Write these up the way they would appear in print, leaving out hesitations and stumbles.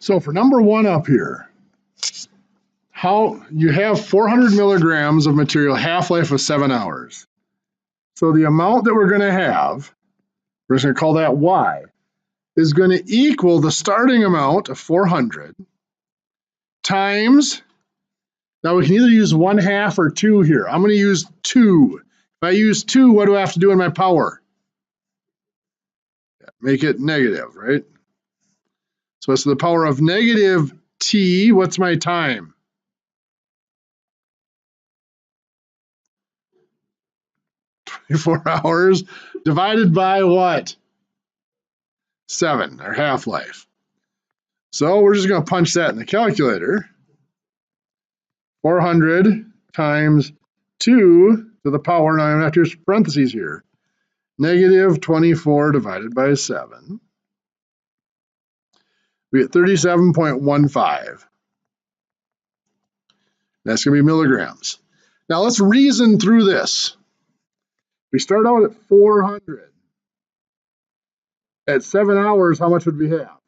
So for number one up here, how you have 400 milligrams of material, half-life of 7 hours. So the amount that we're going to have, we're just going to call that Y, is going to equal the starting amount of 400 times, now we can either use 1/2 or 2 here. I'm going to use 2. If I use 2, what do I have to do in my power? Make it negative, right? So it's the power of negative t. What's my time? Four hours divided by what? 7, or half-life. So we're just going to punch that in the calculator. 400 times 2 to the power, now I'm going to have to use parentheses here, negative 24 divided by 7. We get 37.15. That's going to be milligrams. Now let's reason through this. We start out at 400. At 7 hours, how much would we have?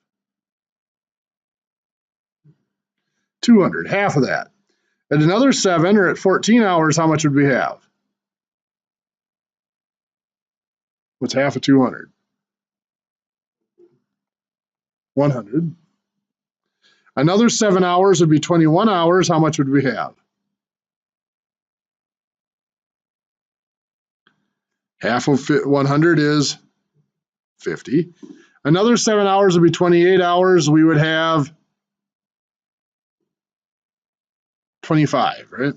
200, half of that. At another 7, or at 14 hours, how much would we have? What's half of 200? 100. Another 7 hours would be 21 hours. How much would we have? Half of 100 is 50. Another 7 hours would be 28 hours. We would have 25, right?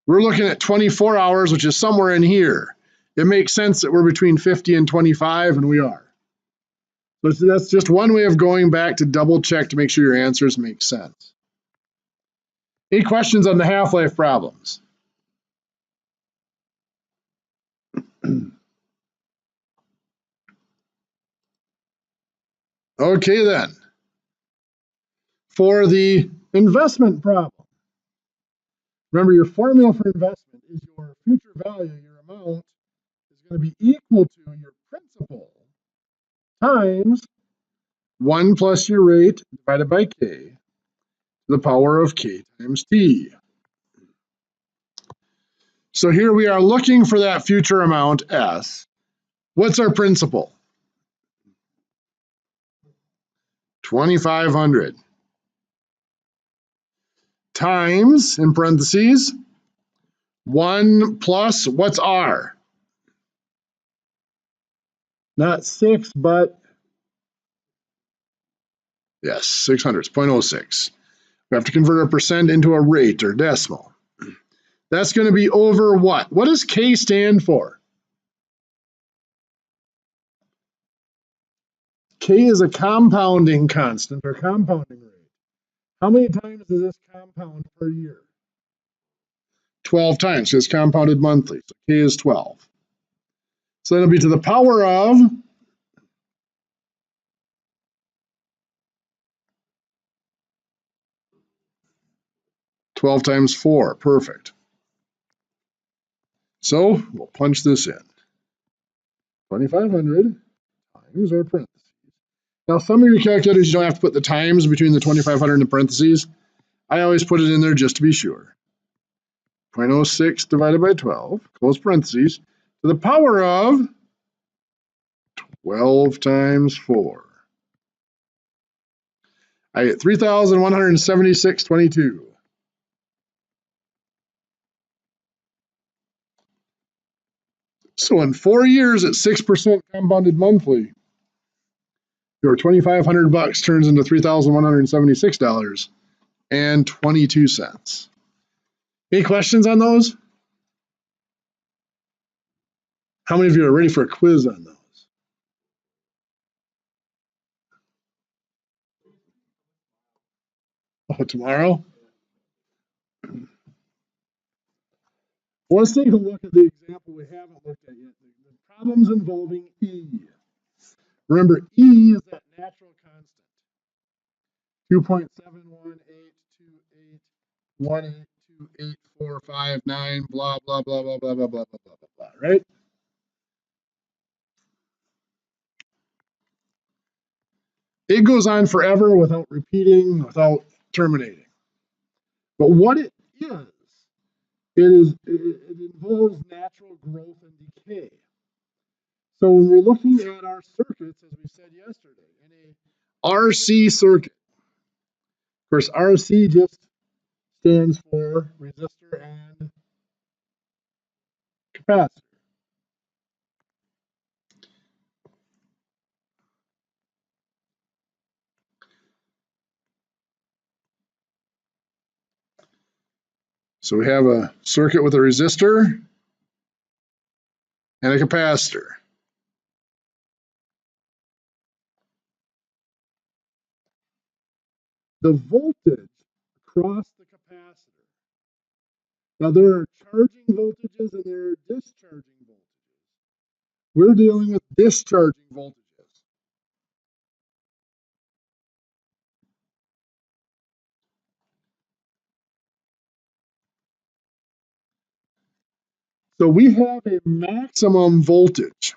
We're looking at 24 hours, which is somewhere in here. It makes sense that we're between 50 and 25, and we are. So that's just one way of going back to double check to make sure your answers make sense. Any questions on the half-life problems? Okay then. For the investment problem, remember your formula for investment is your future value, your amount, is going to be equal to your principal times 1 plus your rate divided by k to the power of k times t. So here we are looking for that future amount S. What's our principal? 2,500 times, in parentheses, 1 plus, what's R? Not 6, but yes, 600, 0.06. We have to convert a percent into a rate or decimal. That's going to be over what? What does K stand for? K is a compounding constant or compounding rate. How many times does this compound per year? 12 times, so it's compounded monthly. So K is 12. So that'll be to the power of 12 times 4. Perfect. So we'll punch this in. 2,500 times our parentheses. Now, some of your calculators, you don't have to put the times between the 2,500 and the parentheses. I always put it in there just to be sure. 0.06 divided by 12, close parentheses, to the power of 12 times 4. I get 3,176.22. So in 4 years at 6% compounded monthly, your 2,500 bucks turns into $3,176.22. Any questions on those? How many of you are ready for a quiz on those? Oh, tomorrow? Well, let's take a look at the example we haven't looked at yet. The problems involving E. Remember, E is that natural constant. 2.718281828459, blah, blah, blah, blah, blah, blah, blah, blah, blah, blah, right? It goes on forever without repeating, without terminating. But what it involves natural growth and decay. So when we're looking at our circuits, as we said yesterday, in a RC circuit, of course, RC just stands for resistor and capacitor. So we have a circuit with a resistor and a capacitor. The voltage across the capacitor. Now there are charging voltages and there are discharging voltages. We're dealing with discharging voltages. So we have a maximum voltage.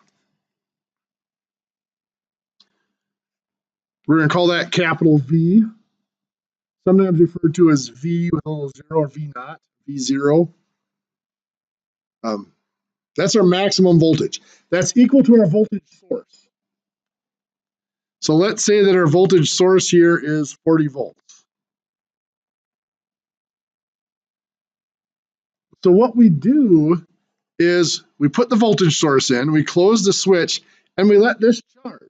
We're going to call that capital V, sometimes referred to as V with a little zero or V naught, V0. That's our maximum voltage. That's equal to our voltage source. So let's say that our voltage source here is 40 volts. So what we do is we put the voltage source in, we close the switch, and we let this charge.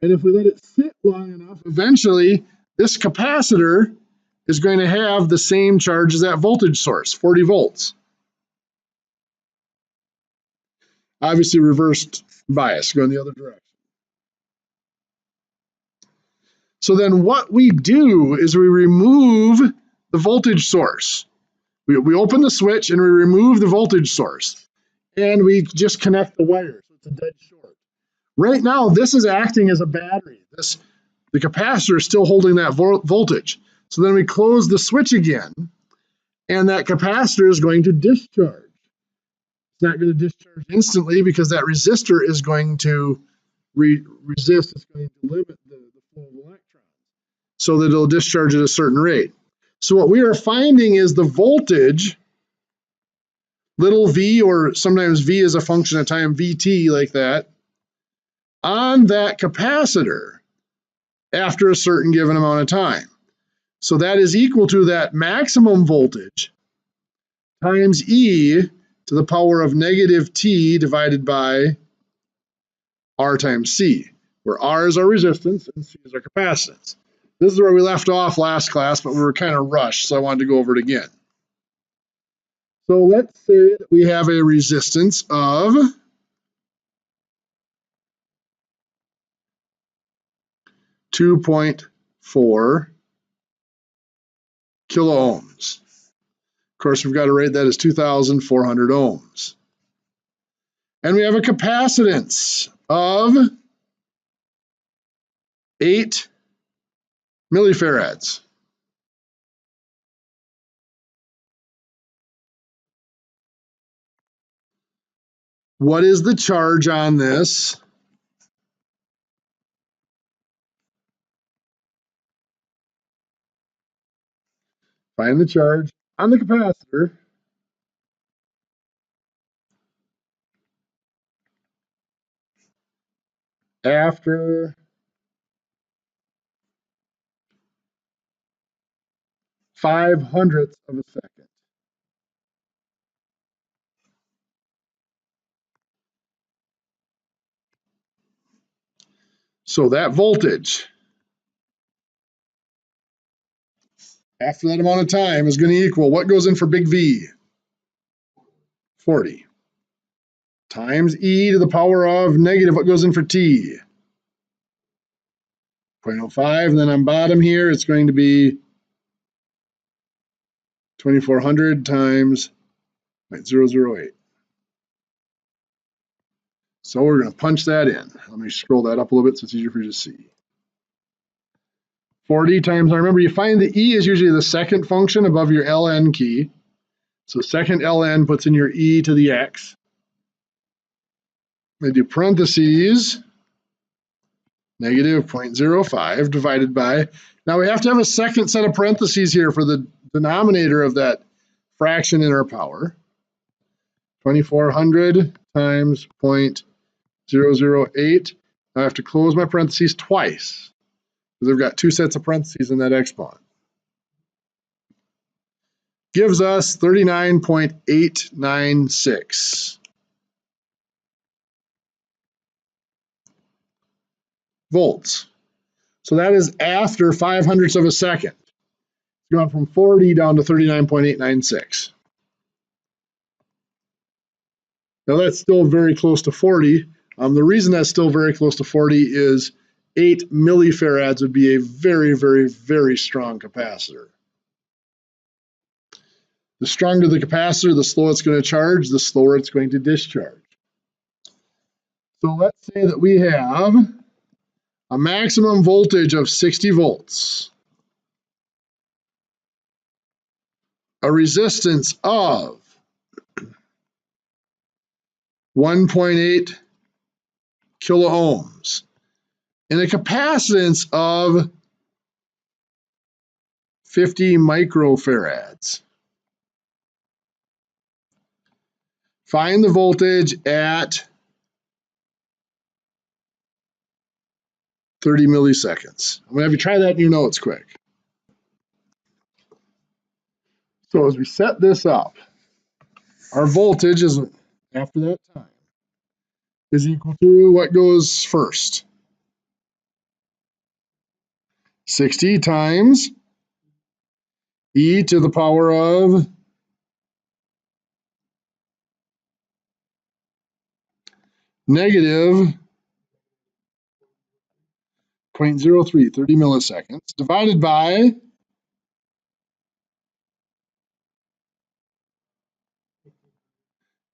And if we let it sit long enough, eventually this capacitor is going to have the same charge as that voltage source, 40 volts. Obviously reversed bias, going the other direction. So then what we do is we remove the voltage source. We open the switch and we remove the voltage source. And we just connect the wire, so it's a dead short. Right now, this is acting as a battery. The capacitor is still holding that voltage. So then we close the switch again, and that capacitor is going to discharge. It's not going to discharge instantly because that resistor is going to resist. It's going to limit the flow of electrons so that it'll discharge at a certain rate. So what we are finding is the voltage, little v, or sometimes v is a function of time, vt, like that, on that capacitor after a certain given amount of time. So that is equal to that maximum voltage times e to the power of negative t divided by R times C, where R is our resistance and C is our capacitance. This is where we left off last class, but we were kind of rushed, so I wanted to go over it again. So let's say that we have a resistance of 2.4 kilo ohms. Of course, we've got to rate that as 2,400 ohms. And we have a capacitance of 8 millifarads. What is the charge on this? Find the charge on the capacitor after 0.05 of a second. So that voltage after that amount of time is going to equal what goes in for big V? 40 times e to the power of negative what goes in for t? 0.05, and then on bottom here it's going to be 2,400 times 0.008. So we're going to punch that in. Let me scroll that up a little bit so it's easier for you to see. 40 times, now remember you find the e is usually the second function above your ln key. So second ln puts in your e to the x. They do parentheses, negative 0.05 divided by, now we have to have a second set of parentheses here for the denominator of that fraction in our power. 2400 times 0.008. I have to close my parentheses twice because I've got two sets of parentheses in that exponent. Gives us 39.896 volts. So that is after 500ths of a second. It's gone from 40 down to 39.896. Now that's still very close to 40. The reason that's still very close to 40 is 8 millifarads would be a very, very, very strong capacitor. The stronger the capacitor, the slower it's going to charge, the slower it's going to discharge. So let's say that we have a maximum voltage of 60 volts, a resistance of 1.8 kilo ohms, and a capacitance of 50 microfarads. Find the voltage at 30 milliseconds. I'm going to have you try that in your notes quick. So as we set this up, our voltage is, after that time, is equal to what goes first? 60 times e to the power of negative 0.03, 30 milliseconds, divided by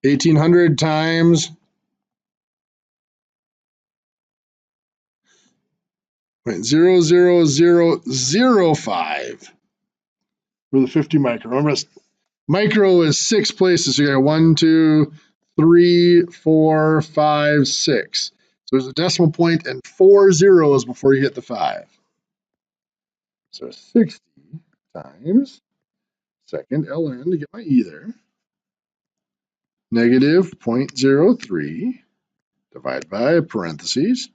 1800 times 0.00005 for the 50 micro. Remember, micro is 6 places. So you got 1, 2, 3, 4, 5, 6. So there's a decimal point and 4 zeros before you hit the 5. So 60 times second ln to get my e there. Negative 0.03 divided by parentheses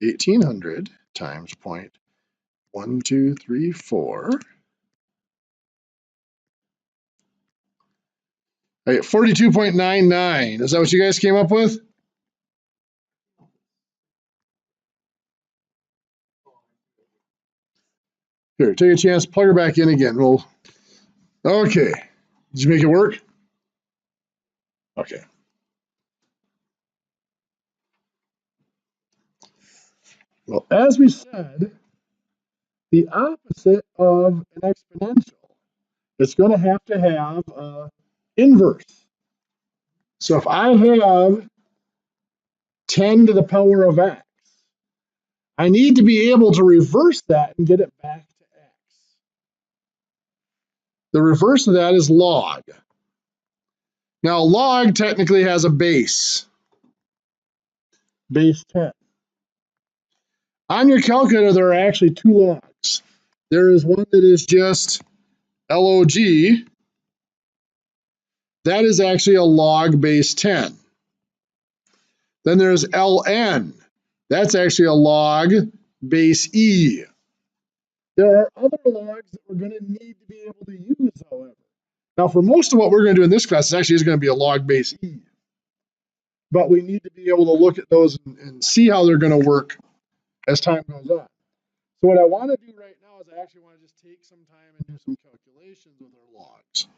1800 times 0.1234. I get 42.99. Is that what you guys came up with? Here, take a chance, plug her back in again. Okay. Did you make it work? Okay. Well, as we said, the opposite of an exponential, it's going to have an inverse. So if I have 10 to the power of x, I need to be able to reverse that and get it back to x. The reverse of that is log. Now, log technically has a base 10. On your calculator, there are actually two logs. There is one that is just log. That is actually a log base 10. Then there's ln. That's actually a log base e. There are other logs that we're going to need to be able to use, however. Now, for most of what we're going to do in this class, it actually is going to be a log base e. But we need to be able to look at those and see how they're going to work as time goes on. So what I want to do right now is I actually want to just take some time and do some calculations with our logs.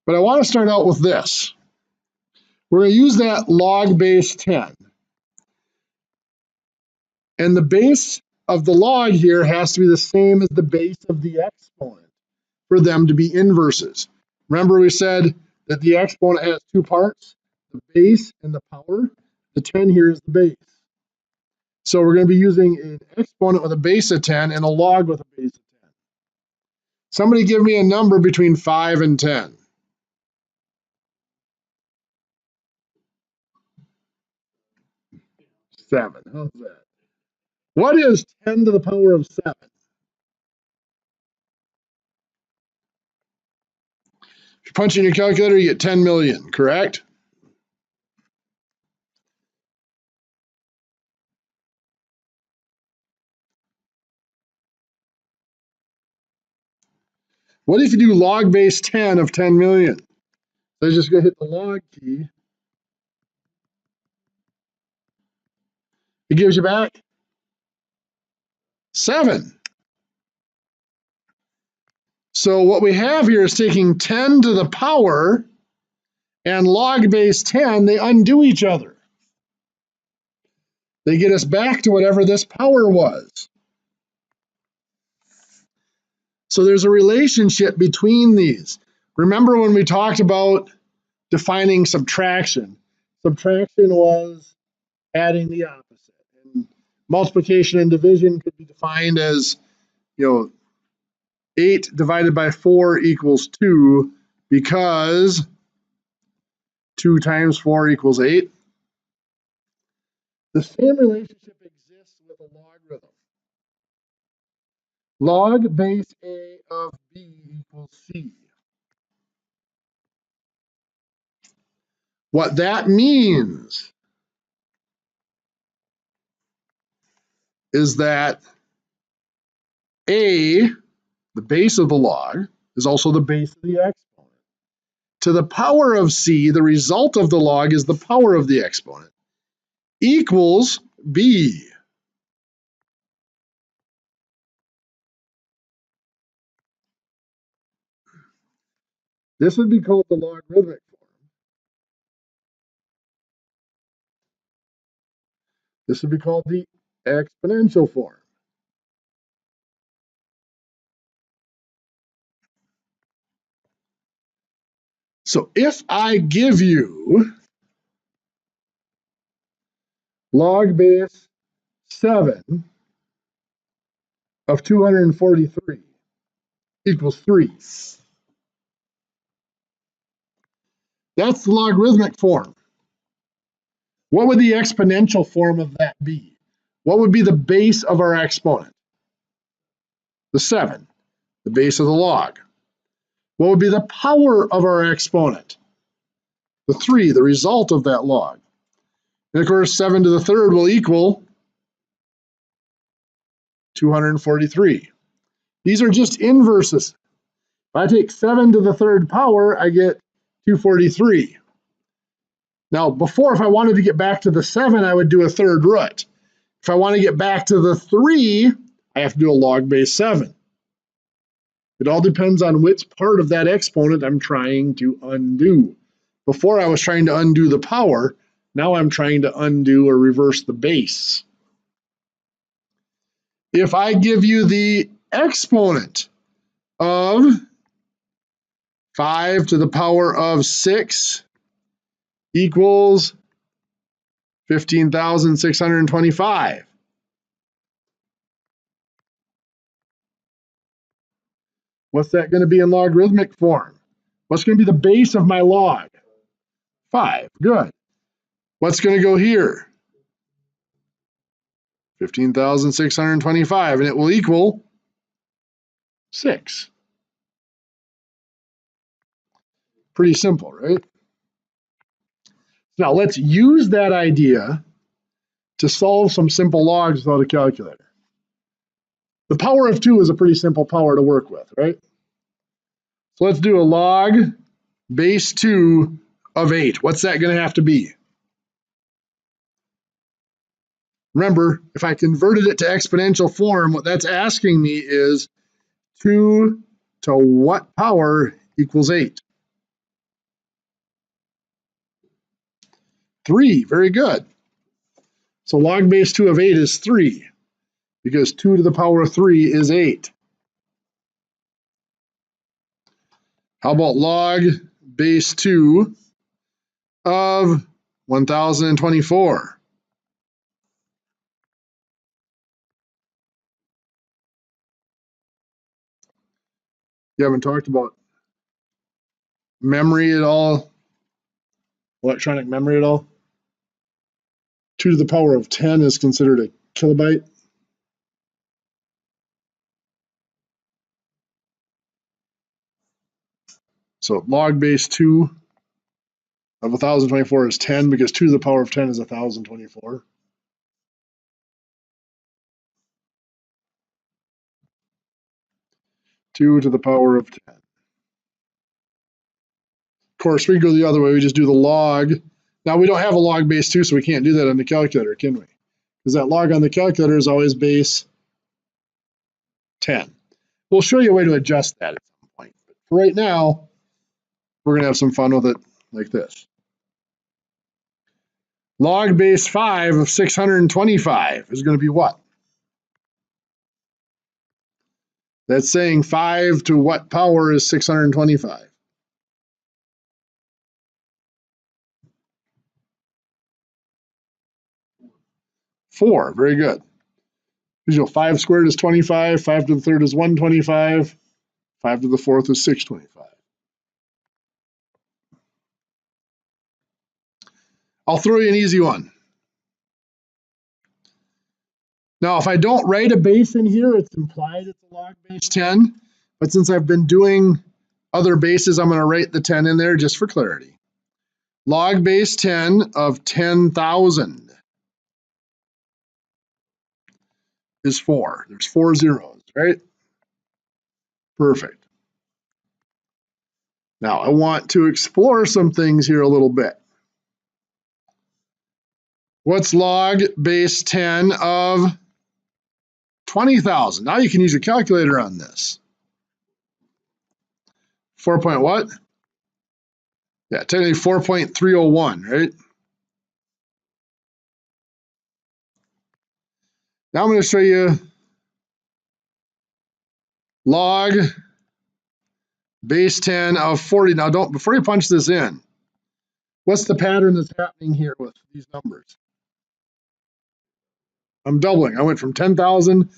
But I want to start out with this. We're going to use that log base 10. And the base of the log here has to be the same as the base of the exponent for them to be inverses. Remember we said that the exponent has two parts, the base and the power. The 10 here is the base. So we're going to be using an exponent with a base of 10 and a log with a base of 10. Somebody give me a number between 5 and 10. 7. How's that? What is 10 to the power of 7? If you punch in your calculator, you get 10 million, correct? What if you do log base 10 of 10 million? So just go hit the log key. It gives you back 7. So what we have here is taking 10 to the power and log base 10, they undo each other. They get us back to whatever this power was. So there's a relationship between these. Remember when we talked about defining subtraction? Subtraction was adding the opposite. And multiplication and division could be defined as, 8 divided by 4 equals 2 because 2 times 4 equals 8. The same relationship exists with a logarithm. Log base A of B equals C. What that means is that A, the base of the log, is also the base of the exponent. To the power of C, the result of the log is the power of the exponent, equals B. This would be called the logarithmic form. This would be called the exponential form. So if I give you log base 7 of 243 equals 3, that's the logarithmic form. What would the exponential form of that be? What would be the base of our exponent? The 7, the base of the log. What would be the power of our exponent? The 3, the result of that log. And of course, 7 to the third will equal 243. These are just inverses. If I take 7 to the third power, I get 243. Now, before, if I wanted to get back to the 7, I would do a third root. If I want to get back to the 3, I have to do a log base 7. It all depends on which part of that exponent I'm trying to undo. Before, I was trying to undo the power. Now I'm trying to undo or reverse the base. If I give you the exponent of 5 to the power of 6 equals 15,625. What's that going to be in logarithmic form? What's going to be the base of my log? 5. Good. What's going to go here? 15,625, and it will equal 6. Pretty simple, right? Now let's use that idea to solve some simple logs without a calculator. The power of 2 is a pretty simple power to work with, right? So let's do a log base 2 of 8. What's that going to have to be? Remember, if I converted it to exponential form, what that's asking me is 2 to what power equals 8? 3, very good. So log base 2 of 8 is 3, because 2 to the power of 3 is 8. How about log base 2 of 1,024? You haven't talked about memory at all? Electronic memory at all? 2 to the power of 10 is considered a kilobyte. So log base 2 of 1,024 is 10 because 2 to the power of 10 is 1,024. Two to the power of 10. Of course, we go the other way. We just do the log. Now, we don't have a log base 2, so we can't do that on the calculator, can we? Because that log on the calculator is always base 10. We'll show you a way to adjust that at some point. But for right now, we're going to have some fun with it like this. Log base 5 of 625 is going to be what? That's saying 5 to what power is 625? Four. Very good. You know, 5 squared is 25. 5 to the third is 125. 5 to the fourth is 625. I'll throw you an easy one. Now, if I don't write a base in here, it's implied it's a log base 10. But since I've been doing other bases, I'm going to write the 10 in there just for clarity. Log base 10 of 10,000 is 4. There's 4 zeros, right? Perfect. Now, I want to explore some things here a little bit. What's log base 10 of 20,000? Now you can use your calculator on this. 4 point what? Yeah, technically 4.301, right? Now I'm going to show you log base 10 of 40. Now before you punch this in, what's the pattern that's happening here with these numbers? I'm doubling. I went from 10,000 to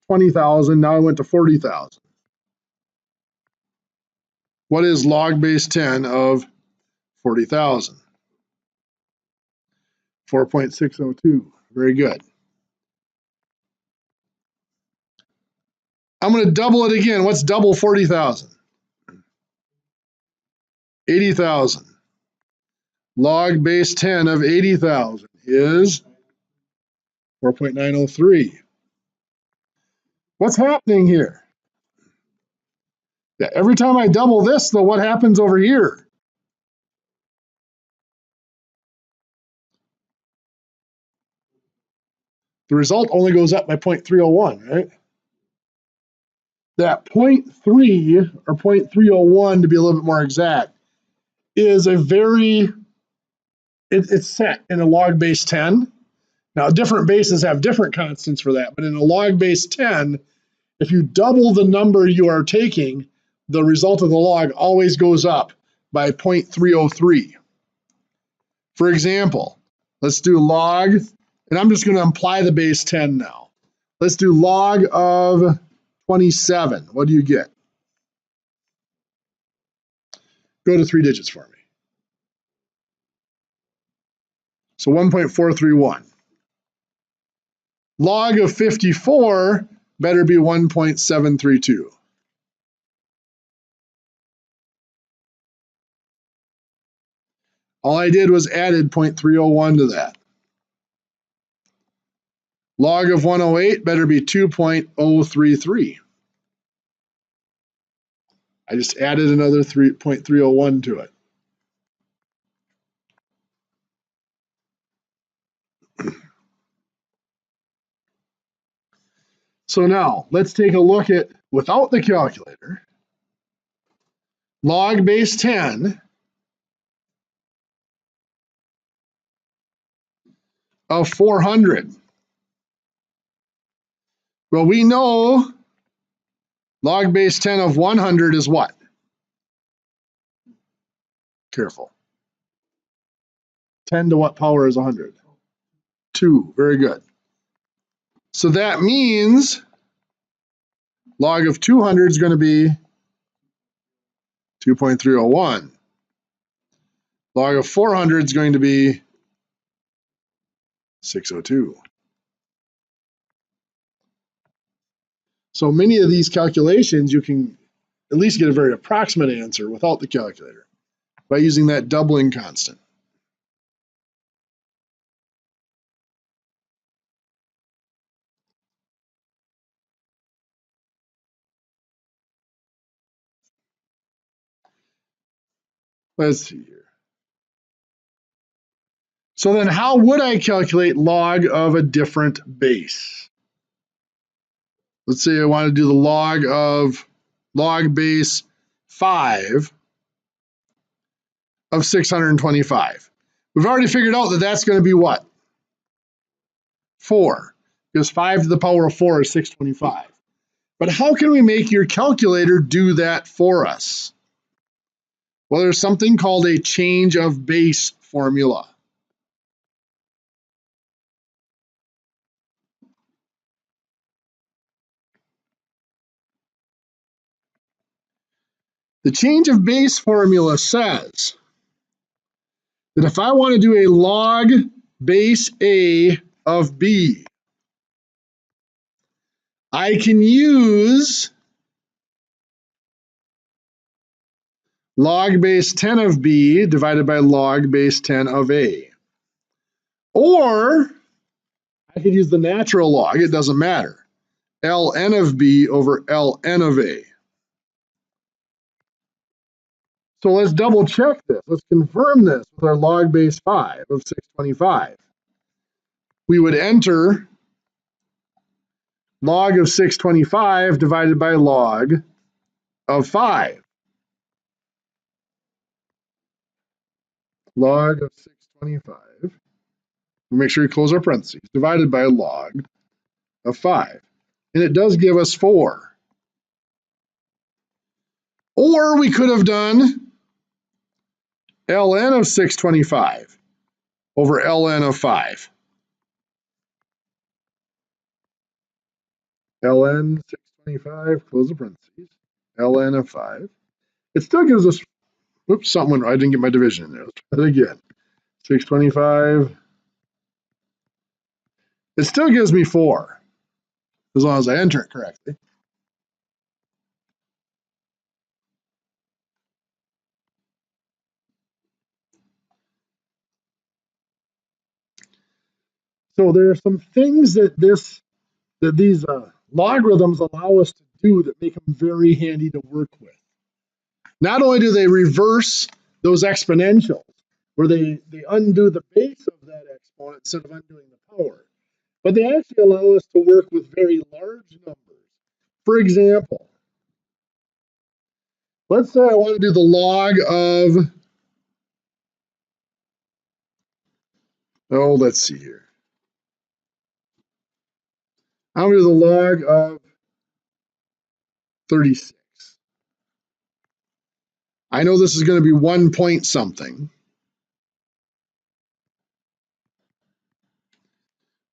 20,000. Now I went to 40,000. What is log base 10 of 40,000? 4.602. Very good. I'm going to double it again. What's double 40,000? 80,000. Log base 10 of 80,000 is 4.903. What's happening here? Yeah, every time I double this, though, what happens over here? The result only goes up by 0.301, right? That 0.3 or 0.301, to be a little bit more exact, is a very, it's set in a log base 10. Now, different bases have different constants for that, but in a log base 10, if you double the number you are taking, the result of the log always goes up by 0.303. For example, let's do log, and I'm just going to imply the base 10 now. Let's do log of 27. What do you get? Go to 3 digits for me. So 1.431. Log of 54 better be 1.732. All I did was added 0.301 to that. Log of 108 better be 2.033. I just added another 3.301 to it. So now let's take a look at, without the calculator, log base 10 of 400. Well, we know log base 10 of 100 is what? Careful. 10 to what power is 100? 2. Very good. So that means log of 200 is going to be 2.301. Log of 400 is going to be 602. So many of these calculations you can at least get a very approximate answer without the calculator by using that doubling constant. Let's see here. So then how would I calculate log of a different base? Let's say I want to do the log of log base 5 of 625. We've already figured out that that's going to be what? 4, because 5 to the power of 4 is 625. But how can we make your calculator do that for us? Well, there's something called a change of base formula. The change of base formula says that if I want to do a log base A of B, I can use log base 10 of B divided by log base 10 of A. Or I could use the natural log, it doesn't matter. ln of B over ln of A. So let's double check this. Let's confirm this with our log base 5 of 625. We would enter log of 625 divided by log of 5. Log of 625, make sure we close our parentheses, divided by log of 5. And it does give us 4. Or we could have done ln of 625 over ln of 5. ln 625, close the parentheses, ln of 5. It still gives us, oops, something, I didn't get my division in there. Let's try that again. 625. It still gives me 4, as long as I enter it correctly. So there are some things that these logarithms allow us to do that make them very handy to work with. Not only do they reverse those exponentials, where they undo the base of that exponent instead of undoing the power, but they actually allow us to work with very large numbers. For example, let's say I want to do the log of, let's see here. I'm going to do the log of 36. I know this is going to be 1 point something.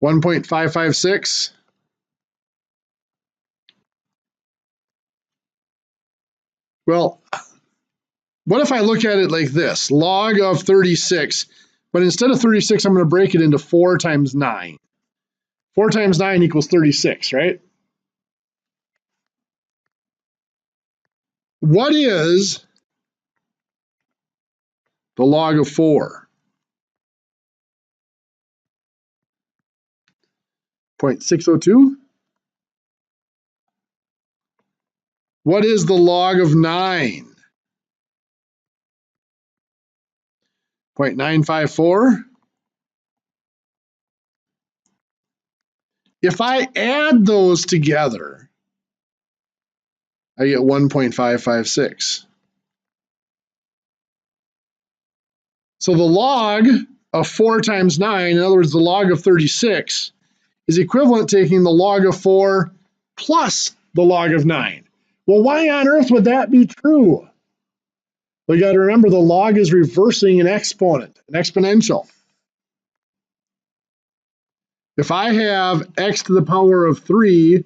1.556. Well, what if I look at it like this? Log of 36, but instead of 36, I'm going to break it into 4 times 9. 4 times 9 equals 36, right? What is the log of 4? 0.602? What is the log of 9? 0.954? If I add those together, I get 1.556. So the log of 4 times 9, in other words, the log of 36, is equivalent to taking the log of 4 plus the log of 9. Well, why on earth would that be true? Well, you got to remember the log is reversing an exponent, an exponential. If I have x to the power of 3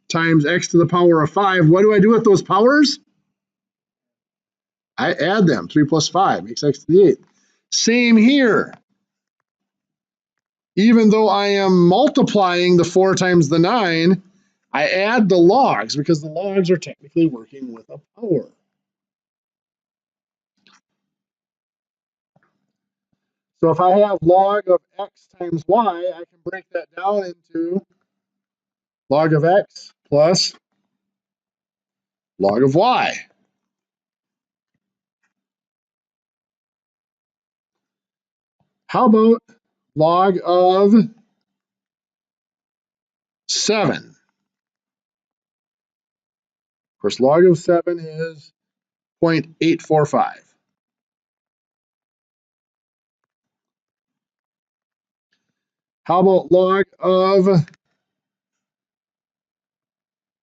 times x to the power of 5, what do I do with those powers? I add them. 3 plus 5 makes x to the 8th. Same here. Even though I am multiplying the 4 times the 9, I add the logs because the logs are technically working with a power. So if I have log of x times y, I can break that down into log of x plus log of y. How about log of 7? Of course, log of 7 is 0.845. How about log of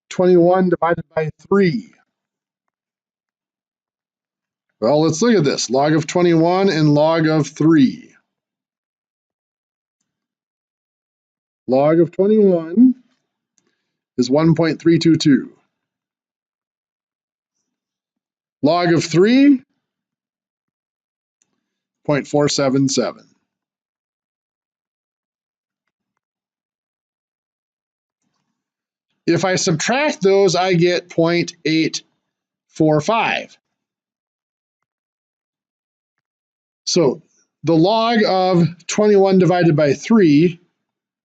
21 divided by 3? Well, let's look at this. Log of 21 and log of 3. Log of 21 is 1.322. Log of 3, 0.477. If I subtract those, I get 0.845. So the log of 21 divided by 3,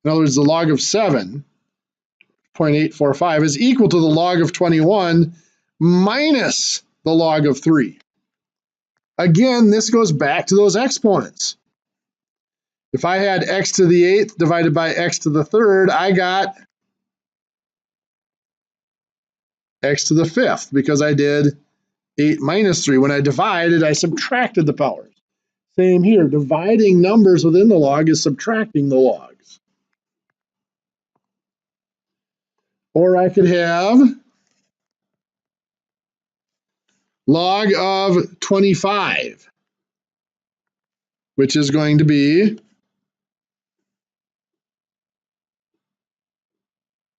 in other words, the log of 7, 0.845, is equal to the log of 21 minus the log of 3. Again, this goes back to those exponents. If I had x to the 8th divided by x to the 3rd, I got x to the 5th because I did 8 minus 3. When I divided, I subtracted the powers. Same here, dividing numbers within the log is subtracting the logs. Or I could have log of 25, which is going to be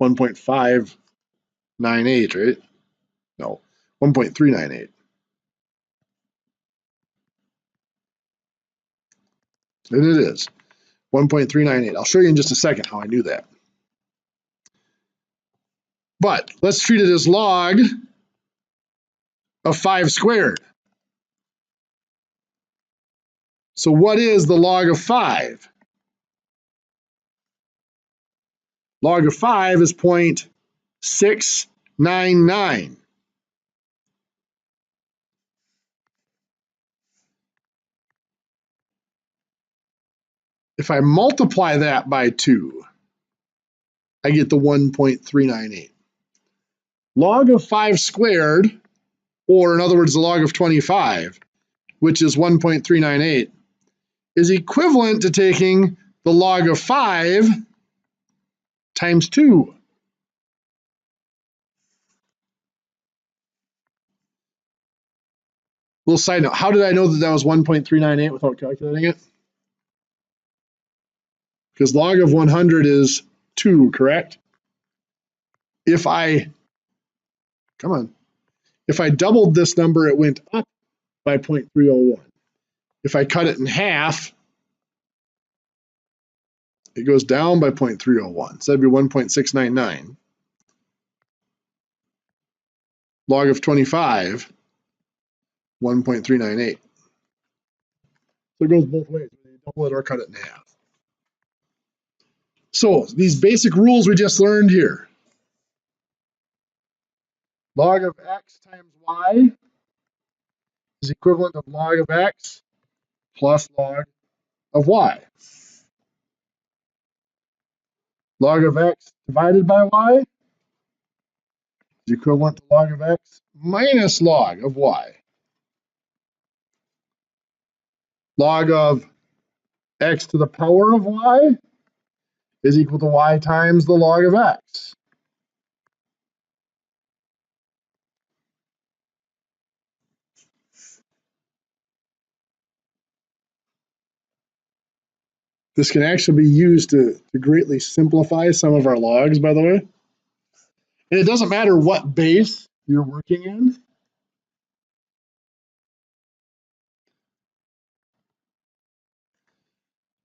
1.598, right? No, 1.398. And it is 1.398. I'll show you in just a second how I knew that. But let's treat it as log of 5 squared. So what is the log of 5? Log of 5 is 0.699. If I multiply that by 2, I get the 1.398. Log of 5 squared, or in other words, the log of 25, which is 1.398, is equivalent to taking the log of 5 times 2. Little side note, how did I know that that was 1.398 without calculating it? Because log of 100 is 2, correct? If I doubled this number, it went up by 0.301. If I cut it in half, it goes down by 0.301. So that'd be 1.699. Log of 25, 1.398. So it goes both ways. You double it or cut it in half. So these basic rules we just learned here. Log of x times y is equivalent of log of x plus log of y. Log of x divided by y is equivalent to log of x minus log of y. Log of x to the power of y is equal to y times the log of x. This can actually be used to greatly simplify some of our logs, by the way. And it doesn't matter what base you're working in.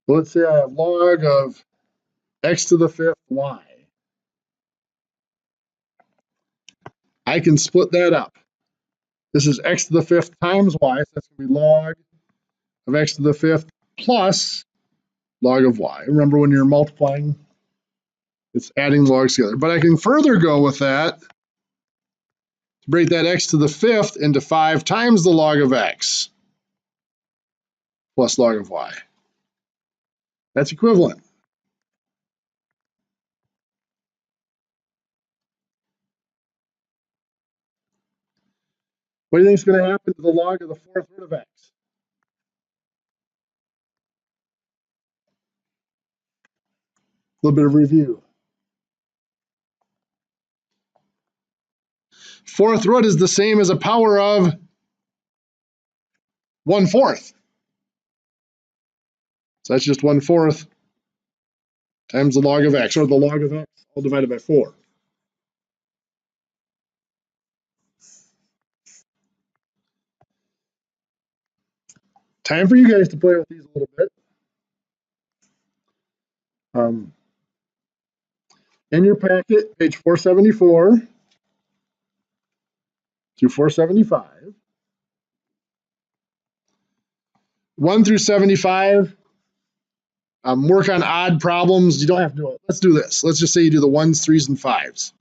Let's say I have log of x to the 5th y. I can split that up. This is x to the 5th times y, so that's going to be log of x to the 5th plus log of y. Remember, when you're multiplying, it's adding logs together. But I can further go with that to break that x to the 5th into 5 times the log of x plus log of y. That's equivalent. What do you think is going to happen to the log of the 4th root of x? A little bit of review. 4th root is the same as a power of 1/4. So that's just 1/4 times the log of x, or the log of x, all divided by 4. Time for you guys to play with these a little bit. In your packet, page 474 through 475. 1 through 75, work on odd problems. You don't have to do it. Let's do this. Let's just say you do the 1s, 3s, and 5s.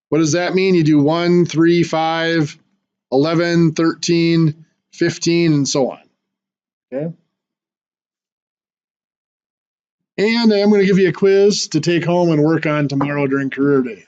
What does that mean? You do 1, 3, 5, 11, 13, 15, and so on. Okay. And I'm going to give you a quiz to take home and work on tomorrow during career day.